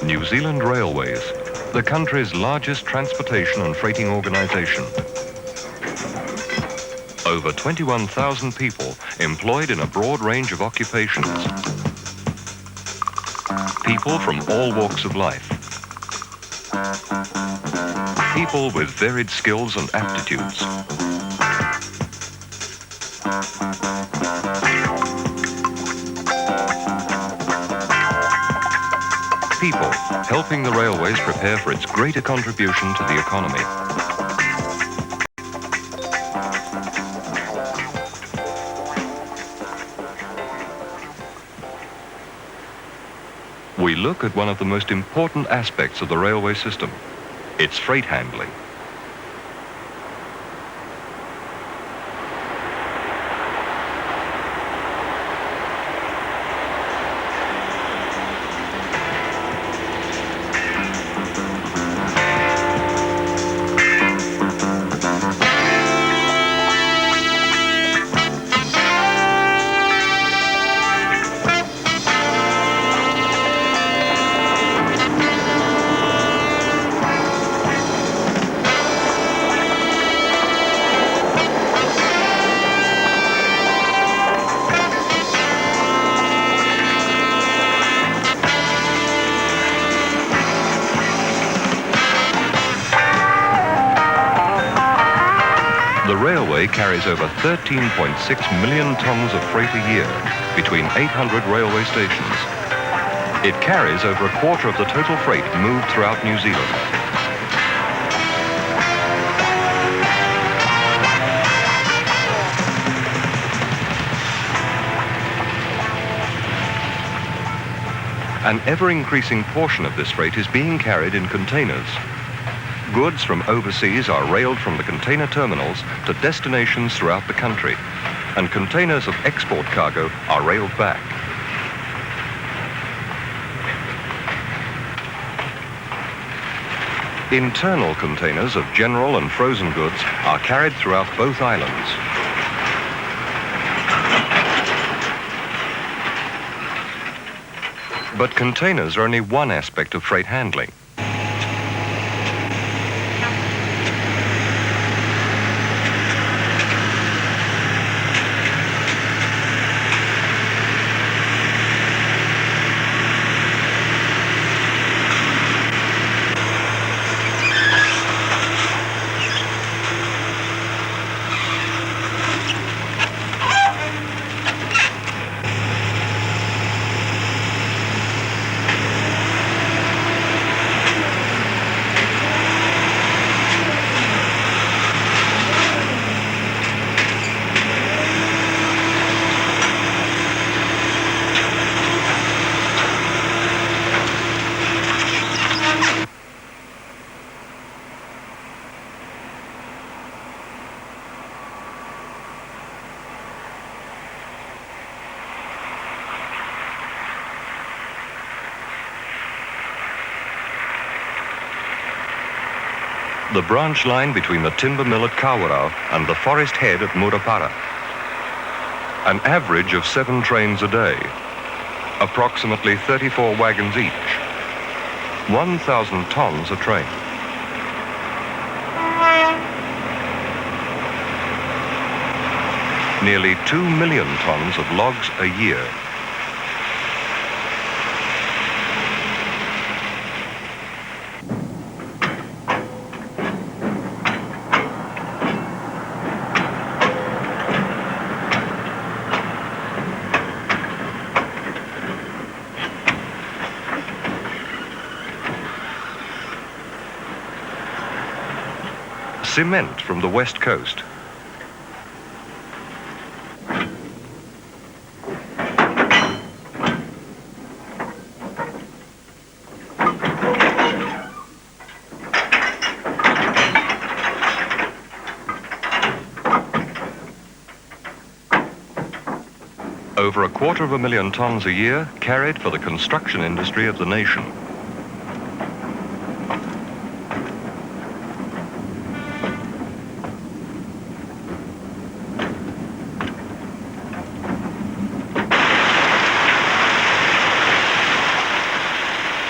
New Zealand Railways, the country's largest transportation and freighting organisation. Over 21,000 people employed in a broad range of occupations. People from all walks of life. People with varied skills and aptitudes. People helping the railways prepare for its greater contribution to the economy. We look at one of the most important aspects of the railway system, its freight handling. The railway carries over 13.6 million tons of freight a year between 800 railway stations. It carries over a quarter of the total freight moved throughout New Zealand. An ever-increasing portion of this freight is being carried in containers. Goods from overseas are railed from the container terminals to destinations throughout the country, and containers of export cargo are railed back. Internal containers of general and frozen goods are carried throughout both islands. But containers are only one aspect of freight handling. The branch line between the timber mill at Kawarau and the forest head at Murapara. An average of 7 trains a day, approximately 34 wagons each, 1,000 tons a train. Nearly 2 million tons of logs a year. Cement from the west coast. Over 250,000 tons a year carried for the construction industry of the nation.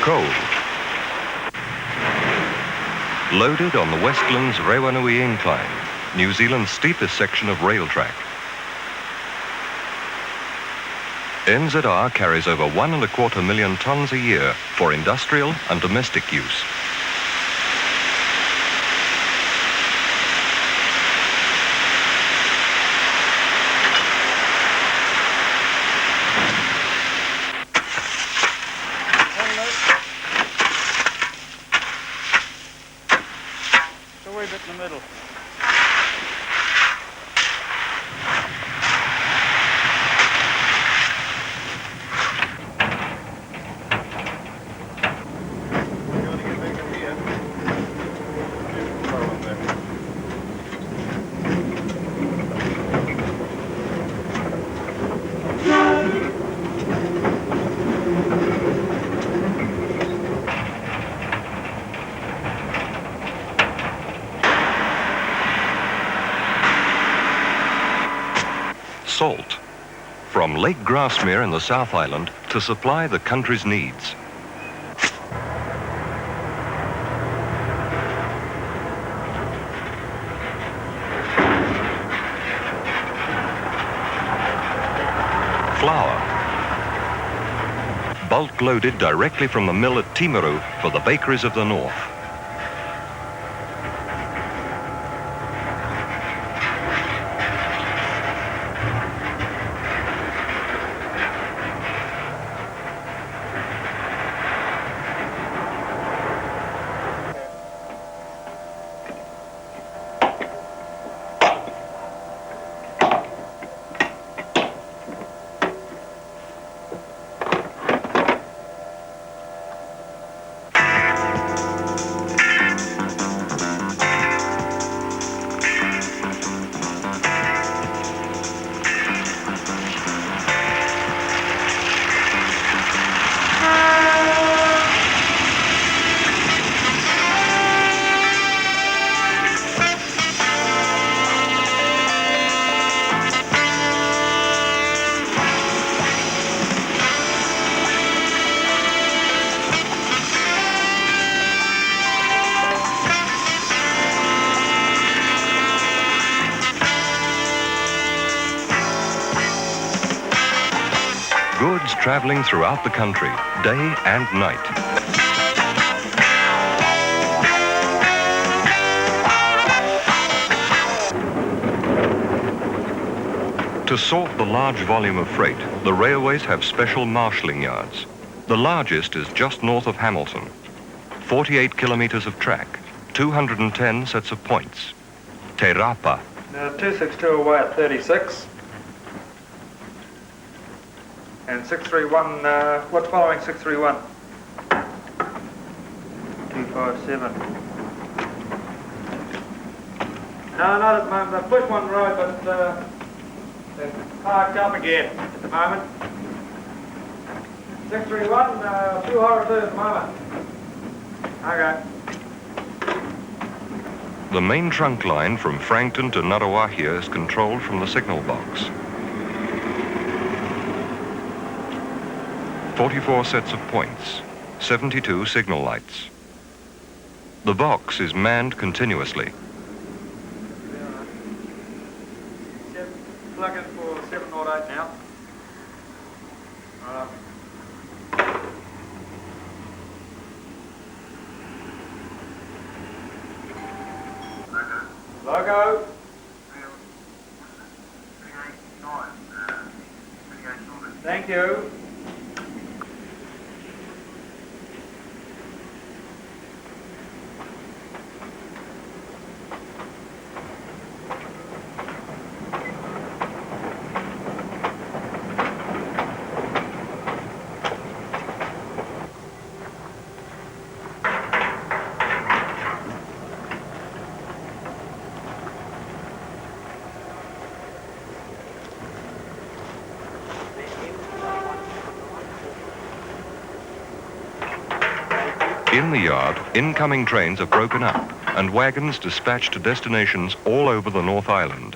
Coal, loaded on the Westlands Rewanui Incline, New Zealand's steepest section of rail track. NZR carries over 1.25 million tonnes a year for industrial and domestic use. A wee bit in the middle. Salt, from Lake Grasmere in the South Island to supply the country's needs. Flour, bulk loaded directly from the mill at Timaru for the bakeries of the north. Goods travelling throughout the country, day and night. To sort the large volume of freight, the railways have special marshalling yards. The largest is just north of Hamilton. 48 kilometres of track, 210 sets of points. Te Rapa. 262 away at 36. And 631, what's following 631? 257. No, not at the moment. I've pushed one road, but they're parked up again at the moment. 631, 202 at the moment. Okay. The main trunk line from Frankton to Ngaruahia is controlled from the signal box. 44 sets of points, 72 signal lights. The box is manned continuously. Plug in for 708 now. Logo. Thank you. In the yard, incoming trains are broken up and wagons dispatched to destinations all over the North Island.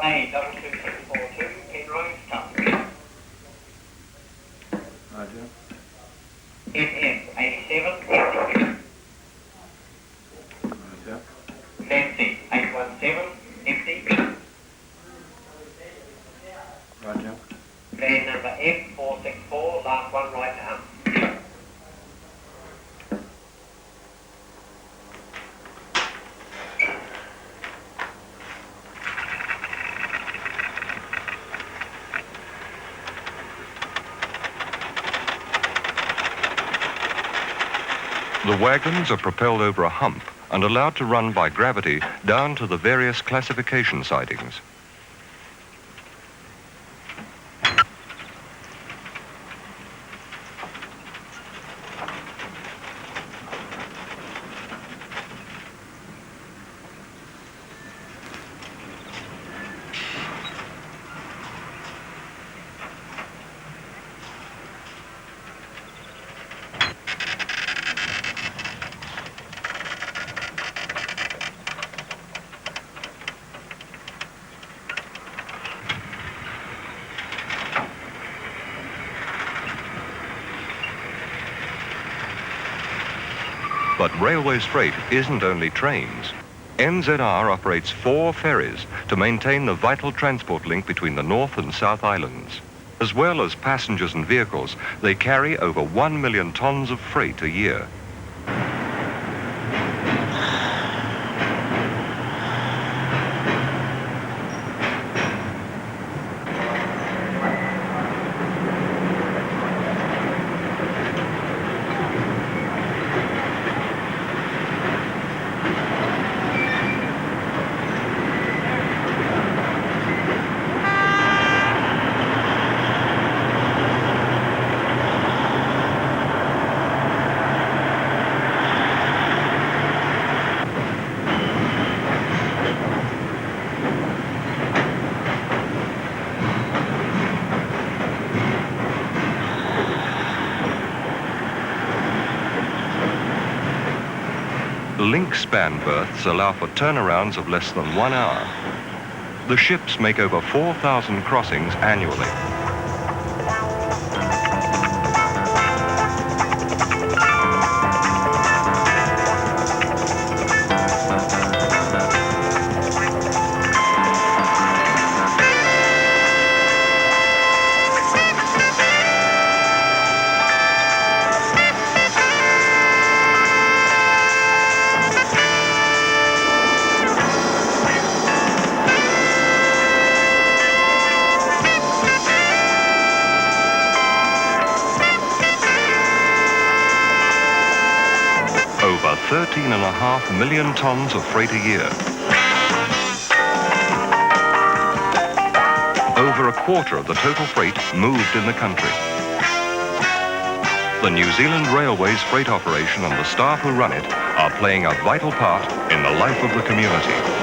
A22642, Penrose, Tuffley. Roger. FF 87, Roger. Fancy 817, empty. Roger. Van number F464, last one right down. The wagons are propelled over a hump and allowed to run by gravity down to the various classification sidings. But Railways Freight isn't only trains. NZR operates 4 ferries to maintain the vital transport link between the North and South Islands. As well as passengers and vehicles, they carry over 1 million tons of freight a year. Link span berths allow for turnarounds of less than 1 hour. The ships make over 4,000 crossings annually. Over 13.5 million tons of freight a year. Over a quarter of the total freight moved in the country. The New Zealand Railways freight operation and the staff who run it are playing a vital part in the life of the community.